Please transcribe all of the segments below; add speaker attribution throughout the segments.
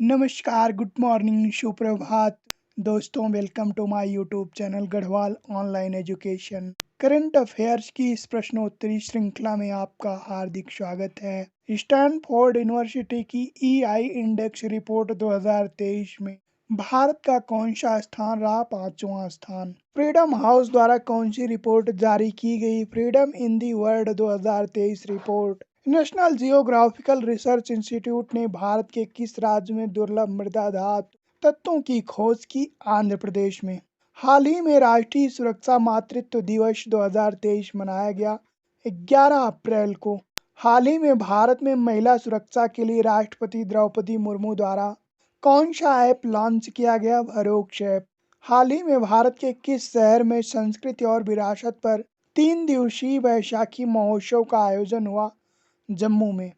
Speaker 1: नमस्कार, good morning, सुप्रभात। दोस्तों, welcome to my YouTube channel Garhwal online education. Current affairs की इस प्रश्नोत्तरी श्रृंखला में आपका हार्दिक स्वागत है। स्टैनफोर्ड यूनिवर्सिटी की ईआई इंडेक्स रिपोर्ट 2023 में भारत का कौन सा स्थान रहा? 5वां स्थान। फ्रीडम हाउस द्वारा कौन सी रिपोर्ट जारी की गई? Freedom in the world 2023 report. National geographical research institute ने भारत के किस राज्य में दुर्लभ मृदा धातु तत्वों की खोज की? आंध्र प्रदेश में। हाल ही में राष्ट्रीय सुरक्षा मातृत्व दिवस 2023 मनाया गया 11 अप्रैल को। हाल ही में भारत में महिला सुरक्षा के लिए राष्ट्रपति द्रौपदी मुर्मू द्वारा कौन सा ऐप लॉन्च किया गया? वरोक्ष ऐप। हाल ही में भारत के किस शहर में संस्कृति और विरासत पर 3 दिवसीय वैशाखी महोत्सव का आयोजन हुआ? जम्मू में।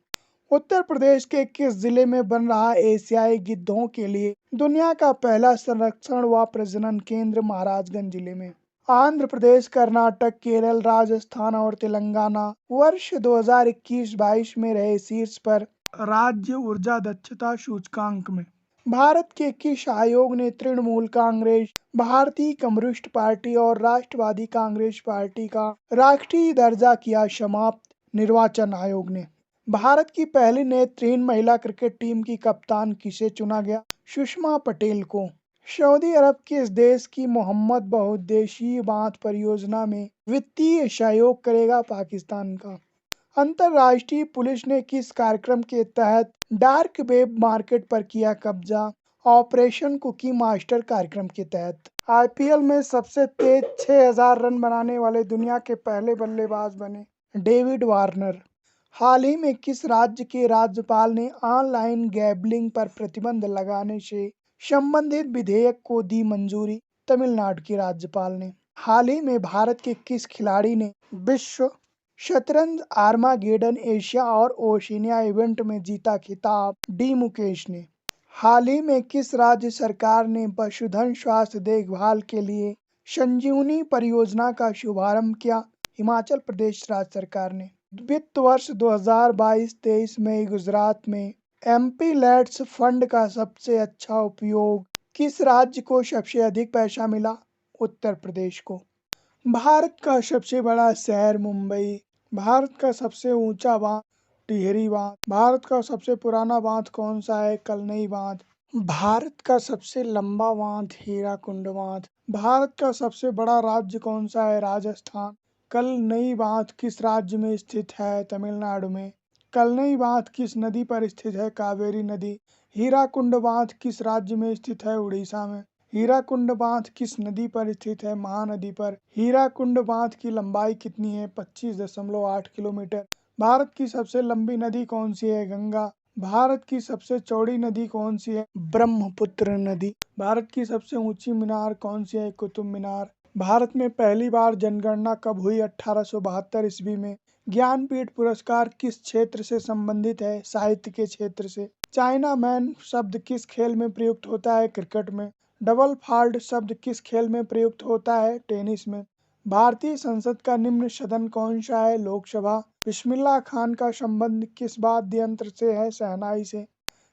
Speaker 1: उत्तर प्रदेश के किस जिले में बन रहा एशियाई गिद्धों के लिए दुनिया का पहला संरक्षण व प्रजनन केंद्र? महाराजगंज जिले में। आंध्र प्रदेश, कर्नाटक, केरल, राजस्थान और तेलंगाना वर्ष 2021-22 में रहे शीर्ष पर राज्य ऊर्जा दक्षता सूचकांक में। भारत के किस आयोग ने तृणमूल कांग्रेस, भारतीय कम्युनिस्ट पार्टी और राष्ट्रवादी कांग्रेस पार्टी का राष्ट्रीय दर्जा किया समाप्त? निर्वाचन आयोग ने। भारत की पहली नेत्रहीन महिला क्रिकेट टीम की कप्तान किसे चुना गया? सुषमा पटेल को। सऊदी अरब किस देश की मोहम्मद बहुउद्देशीय बांध परियोजना में वित्तीय सहयोग करेगा? पाकिस्तान का। अंतर्राष्ट्रीय पुलिस ने किस कार्यक्रम के तहत डार्क वेब मार्केट पर किया कब्जा? ऑपरेशन कुकी मास्टर कार्यक्रम के तहत। आईपीएल में सबसे तेज 6000 रन बनाने वाले दुनिया के पहले बल्लेबाज बने डेविड वार्नर। हाल ही में किस राज्य के राज्यपाल ने ऑनलाइन गैम्बलिंग पर प्रतिबंध लगाने से संबंधित विधेयक को दी मंजूरी? तमिलनाडु के राज्यपाल ने। हाल ही में भारत के किस खिलाड़ी ने विश्व शतरंज आर्मागेडन एशिया और ओशिनिया इवेंट में जीता खिताब? डी मुकेश ने। हाल ही में किस राज्य सरकार ने पशुधन स्वास्थ्य देखभाल के लिए संजीवनी परियोजना का शुभारंभ किया? हिमाचल प्रदेश राज्य सरकार ने। वित्त वर्ष 2022-23 में गुजरात में एमपी लैट्स फंड का सबसे अच्छा उपयोग किस राज्य को सबसे अधिक पैसा मिला? उत्तर प्रदेश को। भारत का सबसे बड़ा शहर मुंबई। भारत का सबसे ऊंचा बांध टिहरी बांध। भारत का सबसे पुराना बांध कौन सा है? कलनई बांध। भारत का सबसे लंबा बांध हीराकुंड बांध। भारत का सबसे बड़ा राज्य कौन सा है? राजस्थान। कलनई बांध किस राज्य में स्थित है? तमिलनाडु में। कलनई बांध किस नदी पर स्थित है? कावेरी नदी। हीराकुंड बांध किस राज्य में स्थित है? उड़ीसा में। हीराकुंड बांध किस नदी पर स्थित है? महानदी पर। हीराकुंड बांध की लंबाई कितनी है? 25.8 किलोमीटर। भारत की सबसे लंबी नदी कौन सी है? गंगा। भारत की सबसे चौड़ी नदी कौन सी है? ब्रह्मपुत्र नदी। भारत की सबसे ऊंची मीनार कौन सी है? कुतुब मीनार। भारत में पहली बार जनगणना कब हुई? 1872 ईस्वी में। ज्ञानपीठ पुरस्कार किस क्षेत्र से संबंधित है? साहित्य के क्षेत्र से। चाइना मैन शब्द किस खेल में प्रयुक्त होता है? क्रिकेट में। डबल फॉल्ट शब्द किस खेल में प्रयुक्त होता है? टेनिस में। भारतीय संसद का निम्न सदन कौन सा है? लोकसभा। बिस्मिल्लाह खान का संबंध किस वाद्य यंत्र से है? शहनाई से।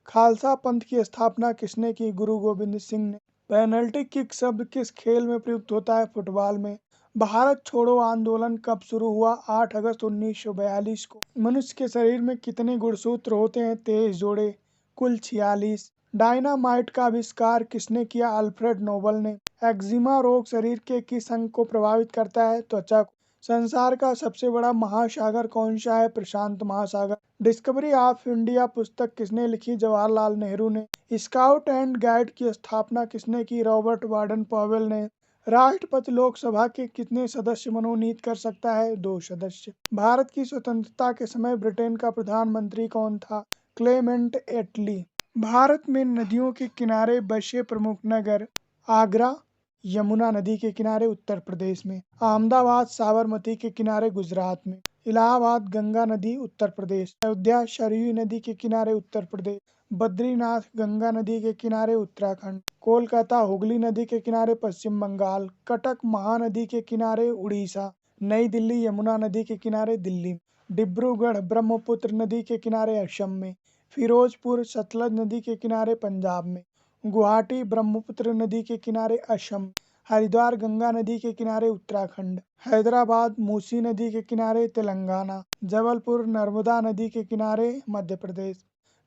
Speaker 1: खालसा पंथ की स्थापना किसने की? गुरु गोविंद सिंह ने। पेनल्टी किक शब्द किस खेल में प्रयुक्त होता है? फुटबॉल में। भारत छोड़ो आंदोलन कब शुरू हुआ? 8 अगस्त 1942 को। मनुष्य के शरीर में कितने गुणसूत्र होते हैं? 23 जोड़े, कुल 46। डायनामाइट का आविष्कार किसने किया? अल्फ्रेड नोबल ने। एक्जिमा रोग शरीर के किस अंग को प्रभावित करता है? त्वचा को। संसार का सबसे बड़ा महासागर कौन सा है? प्रशांत महासागर। डिस्कवरी ऑफ इंडिया पुस्तक किसने लिखी? जवाहरलाल नेहरू ने। स्काउट एंड गाइड की स्थापना किसने की? रॉबर्ट बार्डन पॉवेल ने। राष्ट्रपति लोकसभा के कितने सदस्य मनोनीत कर सकता है? 2 सदस्य। भारत की स्वतंत्रता के समय ब्रिटेन का प्रधानमंत्री कौन था? क्लेमेंट एटली। भारत में नदियों के किनारे बसे प्रमुख नगर? आगरा। यमुना नदी के किनारे उत्तर प्रदेश में। अहमदाबाद साबरमती के किनारे गुजरात में। इलाहाबाद गंगा नदी उत्तर प्रदेश। अयोध्या सरयू नदी के किनारे उत्तर प्रदेश। बद्रीनाथ गंगा नदी के किनारे उत्तराखंड। कोलकाता हुगली नदी के किनारे पश्चिम बंगाल। कटक महानदी के किनारे उड़ीसा। नई दिल्ली यमुना नदी के किनारे दिल्ली। डिब्रूगढ़ ब्रह्मपुत्र नदी के किनारे असम में। फिरोजपुर सतलज नदी के किनारे पंजाब में, गुवाहाटी ब्रह्मपुत्र नदी के किनारे असम, हरिद्वार गंगा नदी के किनारे उत्तराखंड, हैदराबाद मूसी नदी के किनारे तेलंगाना, जबलपुर नर्मदा नदी के किनारे मध्य प्रदेश,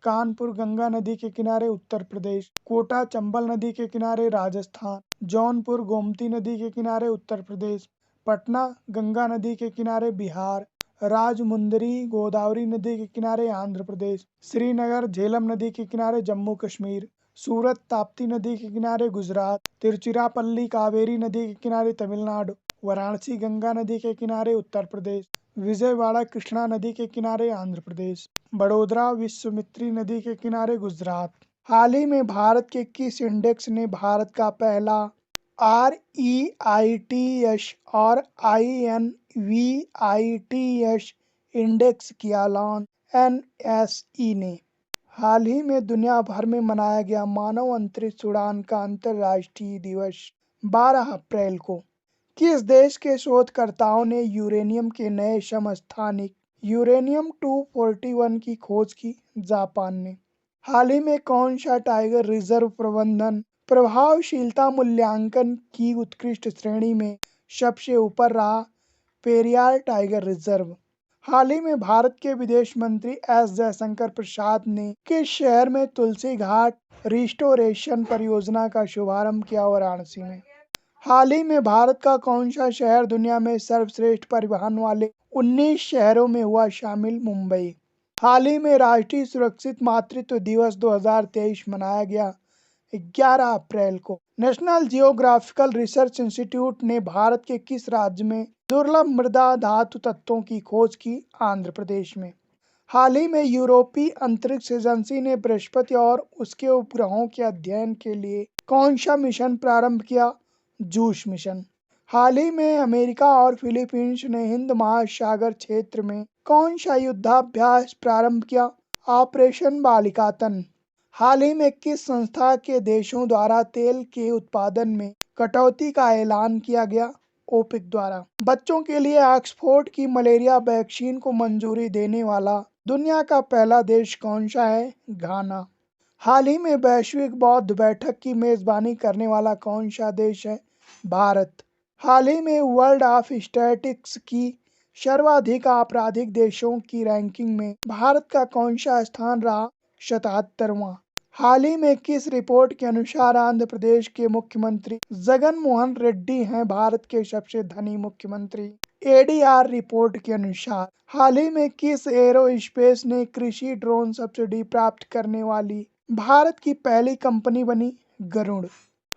Speaker 1: कानपुर गंगा नदी के किनारे उत्तर प्रदेश, कोटा चंबल नदी के किनारे राजस्थान, जौनपुर गोमती नदी के किनारे उत्तर प्रदेश, पटना गंगा नदी के किनारे बिहार, राजमुंदरी गोदावरी नदी के किनारे आंध्र प्रदेश, श्रीनगर झेलम नदी के किनारे जम्मू कश्मीर, सूरत ताप्ती नदी के किनारे गुजरात, तिरुचिरापल्ली कावेरी नदी के किनारे तमिलनाडु, वाराणसी गंगा नदी के किनारे उत्तर प्रदेश, विजयवाड़ा कृष्णा नदी के किनारे आंध्र प्रदेश, बड़ोदरा विश्वामित्री नदी के किनारे गुजरात। हाल ही में भारत के किस इंडेक्स ने भारत का पहला REITs और INVITs इंडेक्स किया लॉन्च? NSE ने। हाल ही में दुनिया भर में मनाया गया मानव अंतरिक्ष उड़ान का अंतर्राष्ट्रीय दिवस 12 अप्रैल को। किस देश के शोधकर्ताओं ने यूरेनियम के नए समस्थानिक यूरेनियम 241 की खोज की? जापान ने। हाल ही में कौन सा टाइगर रिजर्व प्रबंधन प्रभावशीलता मूल्यांकन की उत्कृष्ट श्रेणी में सबसे ऊपर रहा? Periyar tiger reserve. हाल ही में भारत के विदेश मंत्री एस जयशंकर प्रसाद ने किस शहर में तुलसी घाट रिस्टोरेशन परियोजना का शुभारंभ किया? वाराणसी में। हाल ही में भारत का कौन सा शहर दुनिया में सर्वश्रेष्ठ परिवहन वाले 19 शहरों में हुआ शामिल? मुंबई। हाल ही में राष्ट्रीय सुरक्षित मातृत्व दिवस 2023 मनाया गया 11 अप्रैल को। नेशनल जियोग्राफिकल रिसर्च इंस्टीट्यूट ने भारत के किस राज्य में दुर्लभ मृदा धातु तत्वों की खोज की? आंध्र प्रदेश में। हाल ही में यूरोपीय अंतरिक्ष एजेंसी ने बृहस्पति और उसके उपग्रहों के अध्ययन के लिए कौन सा मिशन प्रारंभ किया? Juice mission. हाल ही में अमेरिका और फिलीपींस ने हिंद महासागर क्षेत्र में कौन सा युद्धाभ्यास प्रारंभ किया? ऑपरेशन बालिकातन। हाल ही में किस संस्था के देशों द्वारा तेल के उत्पादन में कटौती का ऐलान किया गया? ओपेक द्वारा। बच्चों के लिए ऑक्सफोर्ड की मलेरिया वैक्सीन को मंजूरी देने वाला दुनिया का पहला देश कौन सा है? घाना। हाल ही में वैश्विक बौद्ध बैठक की मेजबानी करने वाला कौन सा देश है? भारत। हाल ही में वर्ल्ड ऑफ स्टैटिस्टिक्स की सर्वाधिक आपराधिक देशों की रैंकिंग में भारत का कौन सा स्थान रहा? 77वां। हाल ही में किस रिपोर्ट के अनुसार आंध्र प्रदेश के मुख्यमंत्री जगन मोहन रेड्डी हैं भारत के सबसे धनी मुख्यमंत्री? ADR रिपोर्ट के अनुसार। हाल ही में किस एरोस्पेस ने कृषि ड्रोन सब्सिडी प्राप्त करने वाली भारत की पहली कंपनी बनी? गरुड़।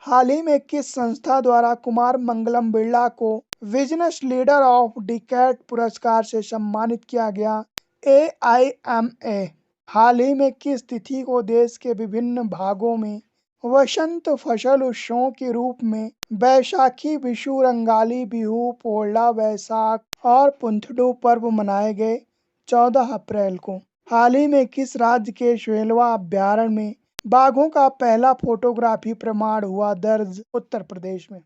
Speaker 1: हाल ही में किस संस्था द्वारा कुमार मंगलम बिरला को बिजनेस लीडर ऑफ डिकेड पुरस्कार से सम्मानित किया गया? AIMA। हाल ही में किस तिथि को देश के विभिन्न भागों में वसंत फसल उत्सवों के रूप में बैसाखी, विशु, रंगाली बिहू, पोला बैसाख और पुंथडू पर्व मनाए गए? 14 अप्रैल को। हाल ही में किस राज्य के सोहेलवा अभ्यारण्य में बाघों का पहला फोटोग्राफी प्रमाण हुआ दर्ज? उत्तर प्रदेश में।